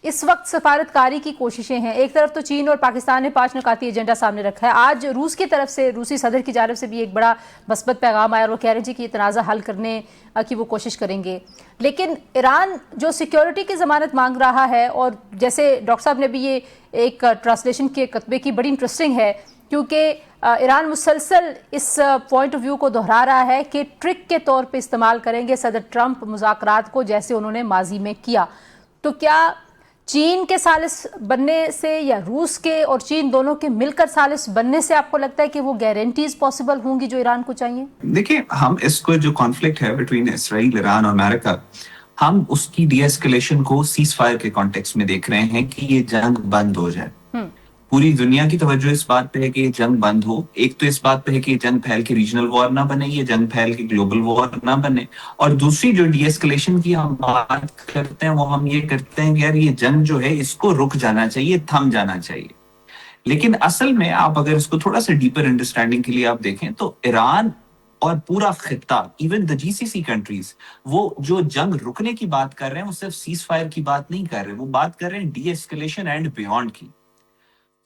اس وقت سفارتکاری کی کوششیں ہیں. ایک طرف تو چین اور پاکستان نے 5 نکاتی ایجنڈا سامنے رکھا ہے. آج روس کی طرف سے، روسی صدر کی جانب سے بھی ایک بڑا مثبت پیغام آیا اور وہ کہہ رہے ہیں کہ یہ تنازع حل کرنے کی وہ کوشش کریں گے. لیکن ایران جو سیکیورٹی کی ضمانت مانگ رہا ہے، اور جیسے ڈاکٹر صاحب نے بھی یہ ایک ٹرانسلیشن کے کتبے کی بڑی انٹرسٹنگ ہے، کیونکہ ایران مسلسل اس پوائنٹ آف ویو کو دہرا رہا ہے کہ ٹرک کے طور پہ استعمال کریں گے صدر ٹرمپ مذاکرات کو، جیسے انہوں نے ماضی میں کیا. تو کیا چین کے ثالث بننے سے یا روس کے اور چین دونوں کے مل کر ثالث بننے سے آپ کو لگتا ہے کہ وہ گارنٹیز پاسبل ہوں گی جو ایران کو چاہیے؟ دیکھیں، ہم اس کو جو کانفلکٹ ہے بٹوین اسرائیل، ایران اور امریکہ، ہم اس کی ڈی ایسکیلیشن کو سیز فائر کے کانٹیکس میں دیکھ رہے ہیں کہ یہ جنگ بند ہو جائے. پوری دنیا کی توجہ اس بات پہ ہے کہ یہ جنگ بند ہو. ایک تو اس بات پہ ہے کہ یہ جنگ پھیل کے ریجنل وار نہ بنے، یہ جنگ پھیل کے گلوبل وار نہ بنے. اور دوسری جو ڈی ایسکیلیشن کی ہم بات کرتے ہیں وہ ہم یہ کرتے ہیں کہ یار یہ جنگ جو ہے اس کو رک جانا چاہیے، تھم جانا چاہیے. لیکن اصل میں آپ اگر اس کو تھوڑا سا ڈیپر انڈرسٹینڈنگ کے لیے آپ دیکھیں تو ایران اور پورا خطہ، even the G C C countries, وہ جو جنگ رکنے کی بات کر رہے ہیں وہ صرف سیز فائر کی بات نہیں کر رہے، وہ بات کر رہے ہیں ڈی ایسکیلیشن اینڈ بیونڈ کی.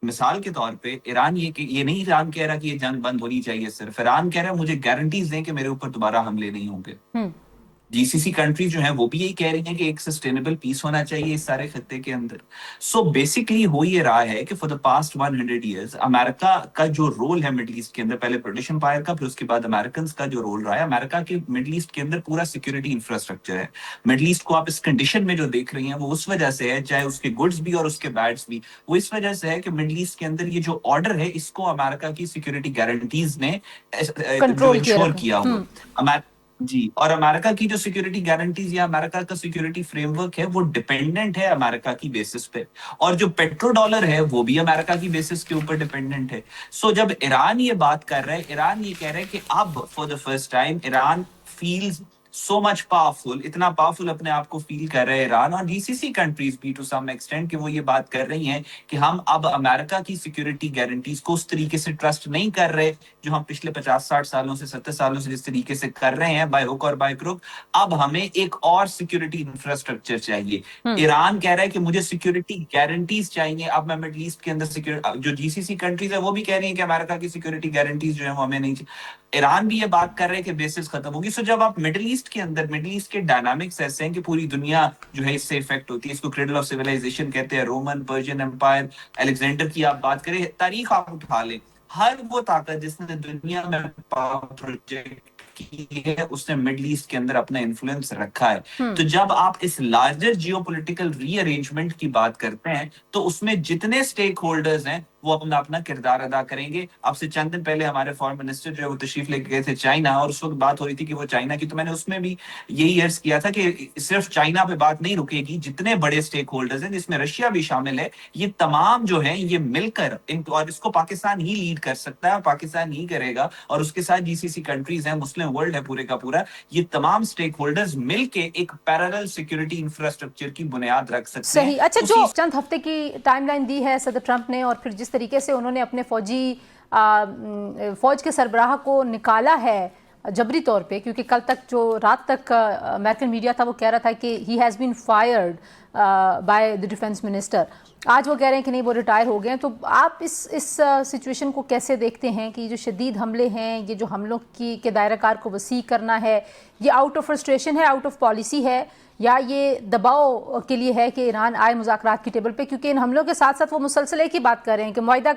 مثال کے طور پہ ایران یہ نہیں ایران کہہ رہا کہ یہ جنگ بند ہونی چاہیے، صرف ایران کہہ رہا ہے مجھے گارنٹیز دیں کہ میرے اوپر دوبارہ حملے نہیں ہوں گے. جی سی سی کنٹریز جو ہیں وہ بھی یہی کہہ رہی ہیں کہ ایک سسٹینیبل پیس ہونا چاہیے اس سارے خطے کے اندر. سو بیسکلی ہو یہ رہا ہے کہ فار دا پاسٹ 100 ایئرز امریکہ کا جو رول ہے مڈل ایسٹ کے اندر، پہلے برٹش امپائر کا، پھر اس کے بعد امریکنز کا جو رول رہا ہے، امریکہ کے مڈل ایسٹ کے اندر پورا سیکورٹی انفراسٹرکچر ہے. مڈل ایسٹ کو آپ اس کنڈیشن میں جو دیکھ رہی ہیں وہ اس وجہ سے ہے، چاہے اس کے گڈز بھی اور اس کے بیڈز بھی، وہ اس وجہ سے ہے کہ مڈل ایسٹ کے اندر یہ جو آرڈر ہے اس کو امریکہ کی سیکورٹی گارنٹیز نے جو انشور کیا ہوا. جی، اور امریکہ کی جو سیکورٹی گارنٹیز یا امریکہ کا سیکورٹی فریم ورک ہے وہ ڈیپینڈنٹ ہے امریکہ کی بیسس پہ، اور جو پیٹرو ڈالر ہے وہ بھی امریکہ کی بیسس کے اوپر ڈیپینڈنٹ ہے. سو جب ایران یہ بات کر رہا ہے، ایران یہ کہہ رہا ہے کہ اب for the first time Iran feels so much powerful, اتنا پاورفل اپنے آپ کو فیل کر رہے ہیں ایران اور جی سی سی کنٹریز بھی ٹو سم ایکسٹینٹ، کہ وہ یہ بات کر رہی ہیں کہ ہم اب امریکہ کی سیکورٹی گارنٹیز کو اس طریقے سے ٹرسٹ نہیں کر رہے جو ہم پچھلے 50-60 سالوں سے 70 سالوں سے جس طریقے سے کر رہے ہیں بائی ہک اور بائی کروک. اب ہمیں ایک اور سیکورٹی انفراسٹرکچر چاہیے. ایران کہہ رہا ہے کہ مجھے سیکورٹی گارنٹیز چاہیے. اب میں مڈل ایسٹ کے اندر جو جی سی سی کنٹریز ہے وہ بھی کہہ رہی ہیں کہ امریکہ کی سیکورٹی گارنٹیز جو ہیں وہ ہمیں نہیں چاہیے. ایران بھی یہ بات کر رہے ہیں کہ بیسس ختم ہوگی. سو جب آپ مڈل ایسٹ کے اندر، مڈل ایسٹ کے ڈائنامکس ایسے ہیں کہ پوری دنیا جو ہے اس سے افیکٹ ہوتی ہے. اس کو کریڈل آف سیولائزیشن کہتے ہیں، رومن، پرشین امپائر، الیگزینڈر کی آپ بات کریں، تاریخ آپ اٹھا لیں، ہر وہ طاقت جس نے دنیا میں پاور پروجیکٹ کی ہے اس نے مڈل ایسٹ کے اندر اپنا انفلوئنس رکھا ہے. تو جب آپ اس لارجر جیو پولیٹیکل ری ارینجمنٹ کی بات کرتے ہیں تو اس میں جتنے اسٹیک ہولڈرز ہیں وہ اپنا اپنا کردار ادا کریں گے. اب سے چند دن پہلے ہمارے فارن منسٹر جو ہے وہ تشریف لے کے گئے تھے چائنا، اور اس وقت بات ہو رہی تھی کہ وہ چائنا کی، تو میں نے اس میں بھی یہی عرض کیا تھا کہ صرف چائنا پہ بات نہیں رکے گی، جتنے بڑے اسٹیک ہولڈرز ہیں جس میں رشیا بھی شامل ہے، یہ تمام جو ہیں یہ مل کر اور اس کو پاکستان ہی لیڈ کر سکتا ہے اور پاکستان ہی کرے گا، اور اس کے ساتھ جی سی سی کنٹریز ہیں، مسلم ورلڈ ہے پورے کا پورا، یہ تمام اسٹیک ہولڈرز مل کے ایک پیرالل سیکورٹی انفراسٹرکچر کی بنیاد رکھ سکتے ہیں. صحیح. اچھا، جو چند ہفتے کی ٹائم لائن دی ہے صدر ٹرمپ نے، اور پھر جس طریقے سے انہوں نے اپنے فوج کے سربراہ کو نکالا ہے جبری طور پہ، کیونکہ کل تک جو رات تک امریکن میڈیا تھا وہ کہہ رہا تھا کہ he has been fired by the defence minister, آج وہ کہہ رہے ہیں کہ نہیں وہ ریٹائر ہو گئے ہیں. تو آپ اس سچویشن کو کیسے دیکھتے ہیں کہ یہ جو شدید حملے ہیں، یہ جو حملوں کے دائرہ کار کو وسیع کرنا ہے، یہ آؤٹ آف فرسٹریشن ہے، آؤٹ آف پالیسی ہے، یا یہ دباؤ کے لیے ہے کہ ایران آئے مذاکرات کی ٹیبل پہ؟ کیونکہ ان حملوں کے ساتھ ساتھ وہ مسلسل ایک ہی بات کر رہے ہیں کہ معاہدہ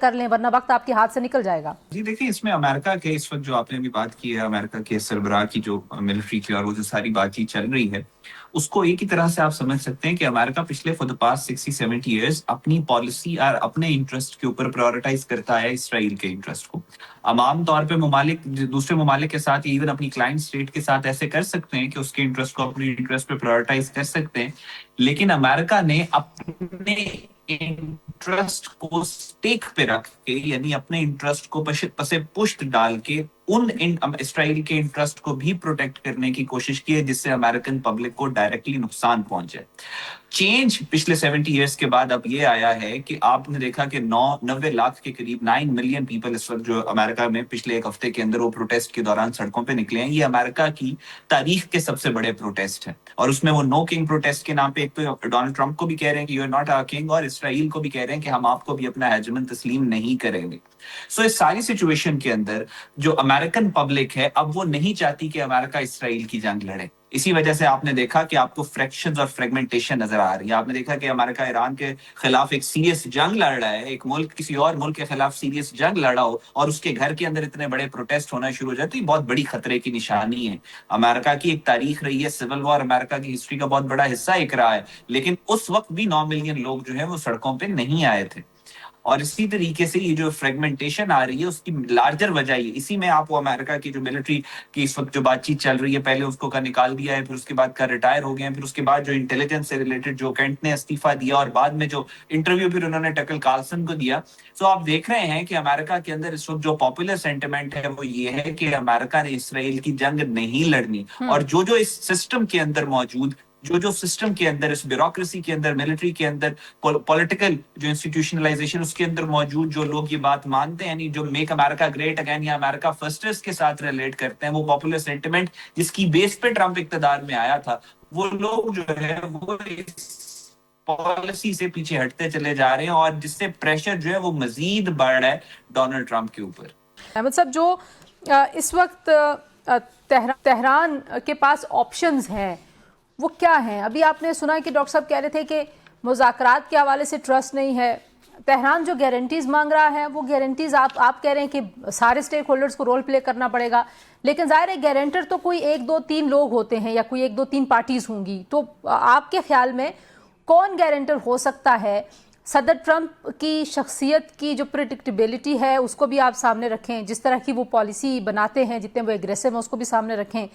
کر لیں ورنہ وقت آپ کے ہاتھ سے نکل جائے گا. جی دیکھیں، اس میں امریکہ کے اس وقت جو آپ نے ابھی بات کی ہے، امریکہ کے سربراہ کی جو ملٹری کی اور وہ جو ساری بات چیت چل رہی ہے، اس کو ایک ہی طرح سے آپ سمجھ سکتے ہیں کہ امریکہ پچھلے فار دا پاسٹ 60-70 ایئرز اپنی پالیسی اور اپنے انٹرسٹ کے اوپر پرائورٹائز کرتا ہے اسرائیل کے انٹرسٹ کو. عام طور پہ ممالک دوسرے ممالک کے ساتھ، ایون اپنی کلائنٹ اسٹیٹ کے ساتھ ایسے کر سکتے ہیں کہ اس کے انٹرسٹ کو اپنے انٹرسٹ پہ پرائورٹائز کر سکتے ہیں، لیکن امریکہ نے اپنے انٹرسٹ کو سٹیک پہ رکھ کے، یعنی اپنے انٹرسٹ کو پسے پشت ڈال کے اسرائیل کے انٹرسٹ کو بھی پروٹیکٹ کرنے کی کوشش کی ہے جس سے امریکن پبلک کو ڈائریکٹلی نقصان پہنچے. چینج پچھلے 70 ایئرس کے بعد اب یہ آیا ہے کہ آپ نے دیکھا کہ 90 لاکھ کے قریب 9 ملین پیپل اس وقت جو امریکہ میں پچھلے ایک ہفتے کے اندر وہ پروٹیسٹ کے دوران سڑکوں پہ نکلے ہیں. یہ امریکہ کی تاریخ کے سب سے بڑے پروٹیسٹ ہیں اور اس میں وہ نو کنگ پروٹیسٹ کے نام پہ ایک تو ڈونلڈ ٹرمپ کو بھی کہہ رہے ہیں کہ you are not our king اور اسرائیل کو بھی کہہ رہے ہیں کہ ہم آپ کو بھی اپنا ہیجمن تسلیم نہیں کریں گے. سو اس ساری سچویشن کے اندر جو امریکن پبلک ہے اب وہ نہیں چاہتی کہ امریکہ اسرائیل کی جنگ لڑے. اسی وجہ سے آپ نے دیکھا کہ آپ کو فریکشنز اور فریگمنٹیشن نظر آ رہی ہے. آپ نے دیکھا کہ امریکہ ایران کے خلاف ایک سیریس جنگ لڑ رہا ہے, ایک ملک کسی اور ملک کے خلاف سیریس جنگ لڑا ہو اور اس کے گھر کے اندر اتنے بڑے پروٹیسٹ ہونا شروع ہو جائے تو یہ بہت بڑی خطرے کی نشانی ہے. امریکہ کی ایک تاریخ رہی ہے, سول وار امریکہ کی ہسٹری کا بہت بڑا حصہ ایک رہا ہے, لیکن اس وقت بھی 9 ملین لوگ جو ہے وہ سڑکوں پہ نہیں آئے تھے. اور اسی طریقے سے یہ جو فریگمنٹیشن آ رہی ہے اس کی لارجر وجہ یہ اسی میں آپ کو امریکہ کی جو ملٹری کی اس وقت جو بات چیت چل رہی ہے, پہلے اس کو کا نکال دیا ہے, پھر اس کے بعد کا ریٹائر ہو گئے ہیں, پھر اس کے بعد جو انٹیلیجنس سے ریلیٹڈ جو کینٹ نے استعفیٰ دیا اور بعد میں جو انٹرویو پھر انہوں نے ٹکل کارلسن کو دیا. سو آپ دیکھ رہے ہیں کہ امریکہ کے اندر اس وقت جو پاپولر سینٹیمنٹ ہے وہ یہ ہے کہ امریکہ نے اسرائیل کی جنگ نہیں لڑنی, اور جو اس سسٹم کے اندر موجود جو سسٹم کے اندر اس بیوروکریسی کے اندر ملٹری کے اندر پولیٹیکل جو انسٹیٹیوشنلائزیشن اس کے اندر موجود جو لوگ یہ بات مانتے ہیں, یعنی جو میک امریکہ گریٹ اگین یا امریکہ فرسٹرز کے ساتھ ریلیٹ کرتے ہیں, وہ پاپولر سینٹیمنٹ جس کی بیس پہ ٹرمپ اقتدار میں آیا تھا, وہ لوگ جو ہے وہ اس پالیسی سے پیچھے ہٹتے چلے جا رہے ہیں اور جس سے پریشر جو ہے وہ مزید بڑھ رہا ہے ڈونلڈ ٹرمپ کے اوپر. احمد صاحب, جو اس وقت تہران کے پاس آپشنز ہیں وہ کیا ہیں؟ ابھی آپ نے سنا کہ ڈاکٹر صاحب کہہ رہے تھے کہ مذاکرات کے حوالے سے ٹرسٹ نہیں ہے. تہران جو گارنٹیز مانگ رہا ہے وہ گارنٹیز آپ کہہ رہے ہیں کہ سارے سٹیک ہولڈرز کو رول پلے کرنا پڑے گا, لیکن ظاہر ہے گارنٹر تو کوئی 1 2 3 لوگ ہوتے ہیں یا کوئی 1 2 3 پارٹیز ہوں گی. تو آپ کے خیال میں کون گارنٹر ہو سکتا ہے؟ صدر ٹرمپ کی شخصیت کی جو پریڈکٹیبلٹی ہے اس کو بھی آپ سامنے رکھیں, جس طرح کی وہ پالیسی بناتے ہیں, جتنے وہ ایگریسو ہیں اس کو بھی سامنے رکھیں,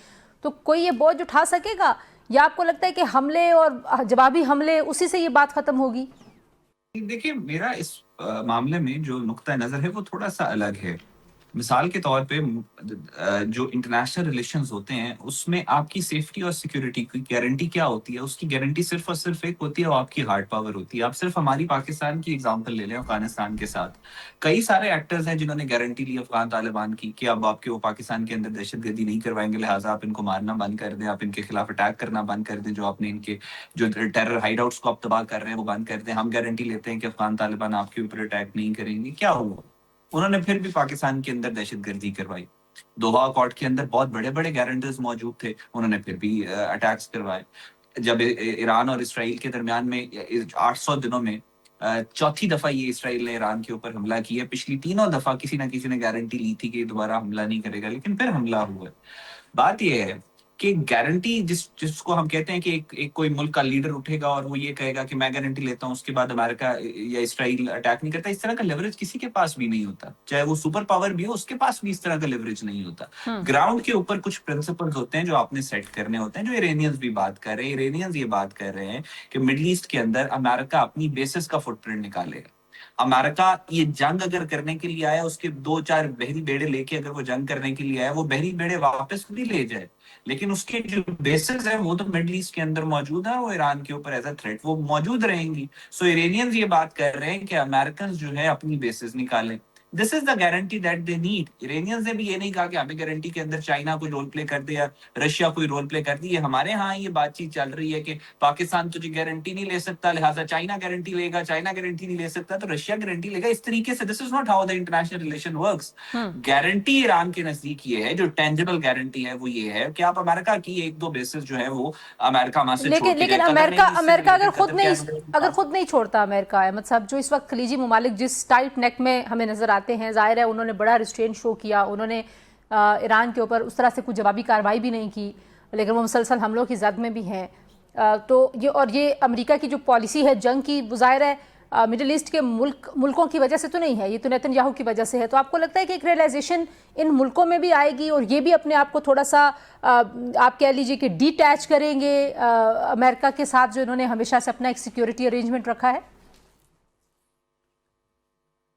تو کوئی یہ بوجھ اٹھا سکے گا یا آپ کو لگتا ہے کہ حملے اور جوابی حملے اسی سے یہ بات ختم ہوگی؟ دیکھیے, میرا اس معاملے میں جو نقطہ نظر ہے وہ تھوڑا سا الگ ہے. مثال کے طور پہ جو انٹرنیشنل ریلیشنز ہوتے ہیں اس میں آپ کی سیفٹی اور سیکیورٹی کی گارنٹی کیا ہوتی ہے؟ اس کی گارنٹی صرف اور صرف ایک ہوتی ہے, وہ آپ کی ہارڈ پاور ہوتی ہے. آپ صرف ہماری پاکستان کی ایگزامپل لے لیں, افغانستان کے ساتھ کئی سارے ایکٹرز ہیں جنہوں نے گارنٹی لی افغان طالبان کی کہ اب آپ کے وہ پاکستان کے اندر دہشت گردی نہیں کروائیں گے, لہٰذا آپ ان کو مارنا بند کر دیں, آپ ان کے خلاف اٹیک کرنا بند کر دیں, جو آپ نے ان کے جو ٹیرر ہائیڈ آؤٹس کو آپ تباہ کر رہے ہیں وہ بند کر دیں. ہم گارنٹی لیتے ہیں کہ افغان طالبان آپ کے اوپر اٹیک نہیں کریں گے. کیا ہوا؟ انہوں نے پھر بھی پاکستان کے اندر دہشت گردی کروائی. دوحہ اکارڈ کے اندر بہت بڑے بڑے گارنٹرز موجود تھے, انہوں نے پھر بھی اٹیکس کروائے. جب ایران اور اسرائیل کے درمیان میں 800 دنوں میں 4تھی دفعہ یہ اسرائیل نے ایران کے اوپر حملہ کیا, پچھلی 3 دفعہ کسی نہ کسی نے گارنٹی لی تھی کہ یہ دوبارہ حملہ نہیں کرے گا, لیکن پھر حملہ ہوا. بات یہ ہے کہ گارنٹی جس کو ہم کہتے ہیں کہ ایک کوئی ملک کا لیڈر اٹھے گا اور وہ یہ کہے گا کہ میں گارنٹی لیتا ہوں, اس کے بعد امریکہ یا اسرائیل اٹیک نہیں کرتا, اس طرح کا لیوریج کسی کے پاس بھی نہیں ہوتا. چاہے وہ سپر پاور بھی ہو, اس کے پاس بھی اس طرح کا لیوریج نہیں ہوتا. گراؤنڈ کے اوپر کچھ پرنسپلز ہوتے ہیں جو آپ نے سیٹ کرنے ہوتے ہیں, جو ایرانیئنز بھی بات کر رہے ہیں. ایرانیئنز یہ بات کر رہے ہیں کہ مڈل ایسٹ کے اندر امریکہ اپنی بیسز کا فٹ پرنٹ نکالے گا. امریکہ یہ جنگ اگر کرنے کے لیے آیا, اس کے 2-4 بحری بیڑے لے کے اگر وہ جنگ کرنے کے لیے آیا, وہ بحری بیڑے واپس بھی لے جائے, لیکن اس کے جو بیسز ہیں وہ تو مڈل ایسٹ کے اندر موجود ہیں, وہ ایران کے اوپر ایز اے تھریٹ وہ موجود رہیں گی. سو ایرانیئنز یہ بات کر رہے ہیں کہ امریکنز جو ہے اپنی بیسز نکالیں. This is the guarantee that they need. Iranians نے بھی یہ نہیں کہا کہ ہمیں گارنٹی کے اندر چائنا کوئی رول پلے کر دے یا رشیا کوئی رول پلے کر دی. یہ ہمارے ہاں یہ بات چیت چل رہی ہے کہ پاکستان تجھے گارنٹی نہیں لے سکتا, لہٰذا چائنا گارنٹی لے گا, چائنا گارنٹی نہیں لے سکتا تو رشیا گارنٹی لے گا. اس طریقے سے this is not how the international relation works. Guarantee Iran کے نزدیک یہ ہے, جو ٹینجبل گارنٹی ہے وہ یہ ہے کہ آپ امریکہ کی 1-2 بیسز جو ہے وہ امریکہ وہاں سے چھوڑ کے لیکن امریکہ اگر خود نہیں چھوڑتا امریکہ, احمد صاحب, جو اس وقت خلیجی ممالک جس ٹائٹ نیک میں ہمیں نظر آتے ہیں, ظاہر ہے انہوں نے بڑا ریسٹرین شو کیا, انہوں نے ایران کے اوپر اس طرح سے کوئی جوابی کارروائی بھی نہیں کی, لیکن وہ مسلسل حملوں کی زد میں بھی ہیں. تو یہ امریکہ کی جو پالیسی ہے جنگ کی, ظاہر ہے مڈل ایسٹ کے ملکوں کی وجہ سے تو نہیں ہے, یہ تو نیتن یاہو کی وجہ سے ہے. تو آپ کو لگتا ہے کہ ایک ریئلائزیشن ان ملکوں میں بھی آئے گی اور یہ بھی اپنے آپ کو تھوڑا سا آپ کہہ لیجئے کہ ڈی ٹیچ کریں گے امریکہ کے ساتھ جو انہوں نے ہمیشہ سے اپنا ایک سیکیورٹی ارینجمنٹ رکھا ہے؟